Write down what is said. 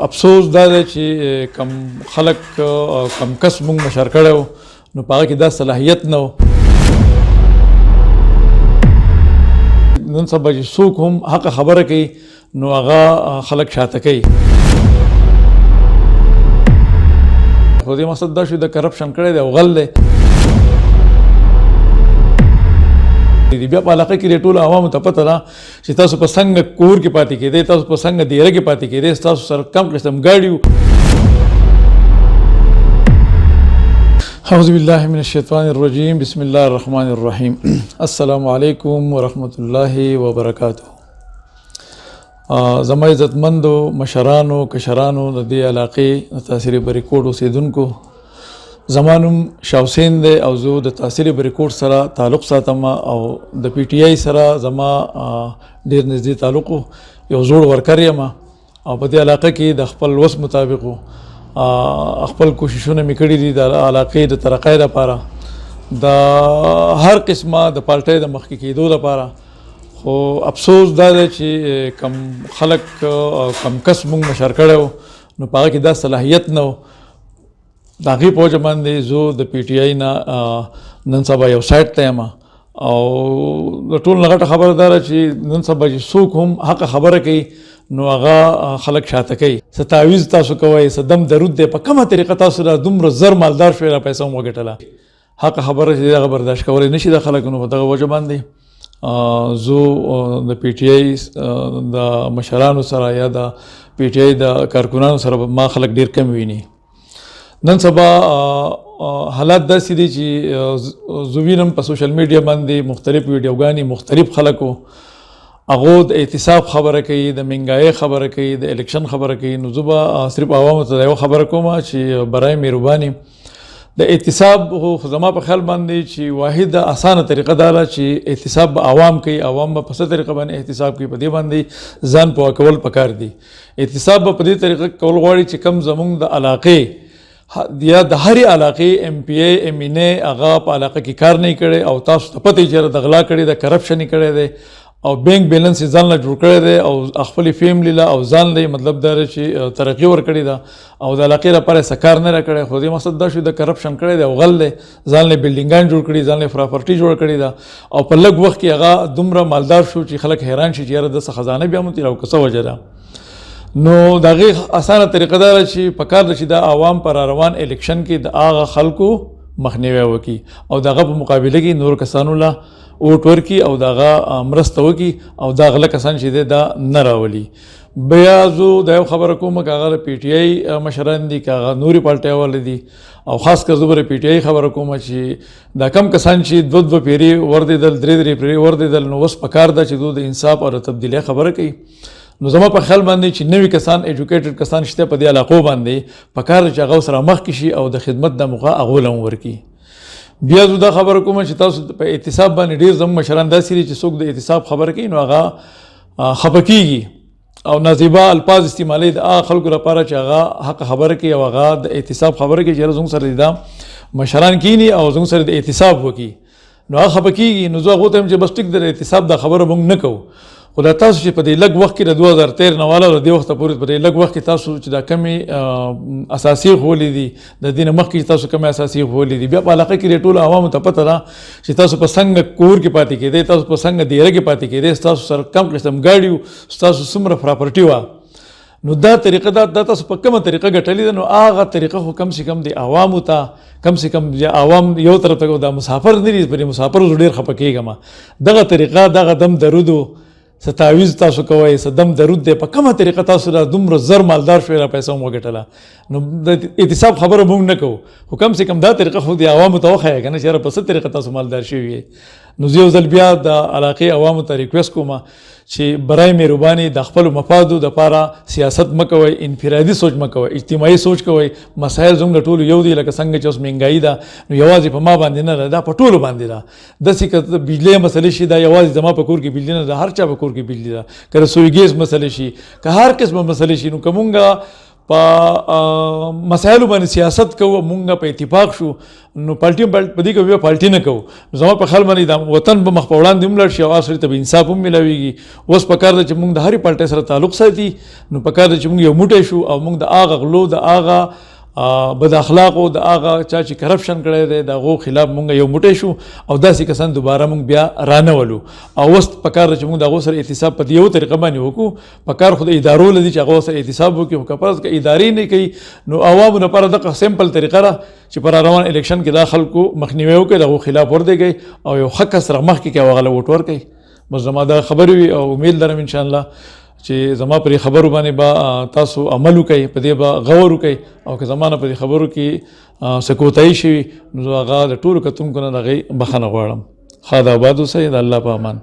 افسوس دا دی چې کم خلک کم کس مونږ مشر کړی و نو په هغه کې دا صلاحیت نه و. نن سبا چې څوک هم حق خبره کوي نو هغه خلک شاته کوي. خو دې مقصد دا شو د کرپشن کړی دی او غل دی. بیا په علاقه کې د ټولو عوامو ته پته ده چې تاسو په څنګه کور کې پاتې کېدئ، تاسو په څنګه دیره کې پاتې کېدئ، ستاسو سره کم قسم ګاډي وو. اعوذ بالله من الشیطان الرجیم بسم الله الرحمن الرحیم. السلام علیکم ورحمۃ اللہ وبرکاتہ. زما عزتمندو مشرانو کشرانو د دې علاقې د تاثیر بریکوټ اوسیدونکو، زما نوم شاه حسین دی او زه د تاثیر بریکوټ سره تعلق ساتم او د پی ټی آی سره زما ډېر نږدې تعلق یو زوړ ورکر یم او په دې علاقه کې د خپل وس مطابق خپل کوششونه مې کړي دي د علاقې د ترقۍ لپاره، د هر قسمه د پالټۍ د مخکې کېدو لپاره. خو افسوس دا دی چې کم خلک کم کس مونږ مشر کړی و نو په هغه کې دا صلاحیت نه و. د هغې په وجه باندې زه د پی ټی آی نه نن سبا یو سایټ ته یم او د ټولو نه غټه خبره دا ده چې نن سبا چې څوک هم حق خبره کوي نو هغه خلک شاته کوي. څه تعویض تاسو کوئ، څه دم درود دی، په کومه طریقه تاسو را دومره زر مالدار شوئ، را پیسه هم وګټله. حق خبره چې دغه برداشت کولی نه شي د خلکو، نو په دغه وجه باندې زه د پی ټی آی د مشرانو سره یا د پی ټی آی د کارکنانو سره ما خلک ډېر کم ویني. نن سبا حالات داسې دي چې زه وینم په سوشل میډیا باندې مختلف ویډیوګانې مختلف خلکو هغو د احتساب خبره کوي، د مهنګایۍ خبره کوي، د الیکشن خبره کوي. نو زه به صرف عوامو ته یو خبره کوم چې برای مهرباني د احتساب زما په خیال باندې چې واحد اسانه طریقه دا ده چې احتساب به عوام کوي، عوام به په څه طریقه باندې احتساب کوي، په دې باندې ځان پوه کول پکار دي. احتساب به په دې طریقه کول غواړي چې کم زمونږ د علاقې یا د هرې علاقې ایم پی ای ایم این ای هغه په علاقه کې کار نه کړی او تاسو ته پته یې چې د غلا کړی د کرپشن یې کړی دی او بینک بیلنس یې ځان له جوړ کړی دی او خپلې فیملي له او ځان له مطلب دا دی چې ترقي ورکړې ده او د علاقې لپاره یې څه کار نه راکړی. خو دې مقصد دا شو د کرپشن کړی دی او غل دی، ځان له بلډینګان جوړ کړي، ځان له پراپرټي جوړ کړې ده او په لږ وخت کې هغه دومره مالدار شو چې خلک حیران شي چې یاره داسې خزانه بیا هم تېره او که څه وجه ده. نو د هغې اسانه طریقه دا ده چې پکار ده چې د عوام پر روان الیکشن کې د هغه خلکو مخنیوی وکړي او د هغه په مقابله کې نور کسانو له اوټ ورکړي او د هغه مرسته وکړي او دا غله کسان چې دی دا نه راولي. بیا زه دا یو خبره کوم که هغه د پی ټی آی مشران دي که هغه نورې پالټۍ والا دي او خاص کر زه به د پی ټی آی خبره کوم چې دا کم کسان چې دوه پیرې وردېدل، درې پیرې وردېدل، نو اوس پکار ده چې دوی د انصاف او د تبدیلۍ خبره کوي. نو زما په خیال باندې چې نوي کسان ایجوکیټډ کسان شته په دې علاقو باندې پکار ده چې هغه سره مخکې شي او د خدمت د موقع هغو له هم ورکړي. بیا زه دا خبره کوم چې تاسو په احتساب باندې ډېر زموږ مشران داسې دي چې څوک د احتساب خبره کوي نو هغه خفه کېږي او نازیبا الفاظ استعمالوي د هغه خلکو لپاره چې هغه حق خبره کوي او هغه د احتساب خبره کوي چې زموږ سره دا مشران کینی او زموږ سره د احتساب وکړي نو هغه خفه کېږي. نو زه هغو ته یم چې بس ټیک د احتساب دا خبره موږ نه کوو. خو دا تاسو چې په دې لږ وخت کې د 2013 نه والا له دې وخته پورې په دې لږ وخت کې تاسو چې دا کمې اساسي ښولې دي د دې نه مخکې چې تاسو کمې اساسي ښولې دي، بیا په علاقه کې د ټولو عوامو ته پته ده چې تاسو په څنګه کور کې پاتې کېدئ، تاسو په څنګه دیره کې پاتې کېدئ، ستاسو سره کم قسم ګاډي وو، ستاسو څومره پراپرټي وه. نو دا طریقه دا تاسو په کومه طریقه ګټلې ده، نو هغه طریقه خو کم سے کم د عوامو ته کم سے کم عوام یو طرف ته دا مسافر نه دي، پر مسافر زه ډېر خفه کېږم. دغه طریقه دغه دم درودو څه تعویض تاسو کوئ، څه دم درود دی، په کومه طریقه تاسو را دومره زر مالدار شوئ، را پیسه هم وګټله. نو د احتساب خبره موږ نه کوو، خو کم سے کم دا طریقه خو د عوامو ته وښایه که نه چې یاره په څه طریقه تاسو مالدار شوي یې. نو زه یو ځل بیا د علاقې عوامو ته ریکویسټ کوم چې برای مهرباني د خپلو مفادو دپاره سیاست مه کوئ، انفرادي سوچ مه کوئ، اجتماعي سوچ کوئ. مسایل زموږ د ټولو یو دي، لکه څنګه چې اوس مهنګایي ده نو یوازې په ما باندې نه ده، دا په ټولو باندې ده. داسې که د بجلۍ مسلې شي دا یوازې زما په کور کې بجلي نه ده، هر چا په کور کې بجلي ده. که رسوي ګیس مسلې شي، که هر قسمه مسلې شي، نو که مونږ په مسایلو باندې سیاست کوو مونږ په اتفاق شو نو پالټي په دې کې بیا پالټي نه کوو زما په خیال باندې د وطن په مخ په وړاندې هم لاړ شي او سړي ته به انصاف هم میلاویږي اوس په کار ده چې مونږ د هرې پالټۍ سره تعلق ساتي نو په کار ده چې مونږ یو موټی شو او مونږ د هغه غلو د هغه بد اخلاقو د هغه چا چې کرپشن کړی دی د هغو خلاف مونږ یو موټی شو او داسې کسان دوباره مونږ بیا رانولو او اوس په کار ده چې مونږ د هغو سره احتساب په یو طریقه باندې وکړو په کار خو د ادارو له دي چې هغو سره احتساب وکړي خو که فرض که ادارې نه کوي نو عوامو لپاره دغه سمپل طریقه ده چې پر روان الیکشن کې دا خلکو مخنیوی وکړي د هغو خلاف ودرېږئ او یو ښه کس رامخکې کړي او هغه له ووټ ورکړئ بس زما دا خبرې وي او امید لرم انشاءالله چې زما پر خبرو باندې به تاسو عمل وکړئ په دې به غور وکړئ او که زما نه په دې خبرو کې څه کوتاهي شوي نو هغه د ټولو کتونکو نه د هغې بخښنه غواړم ښاد آباد اوسئ د الله په امان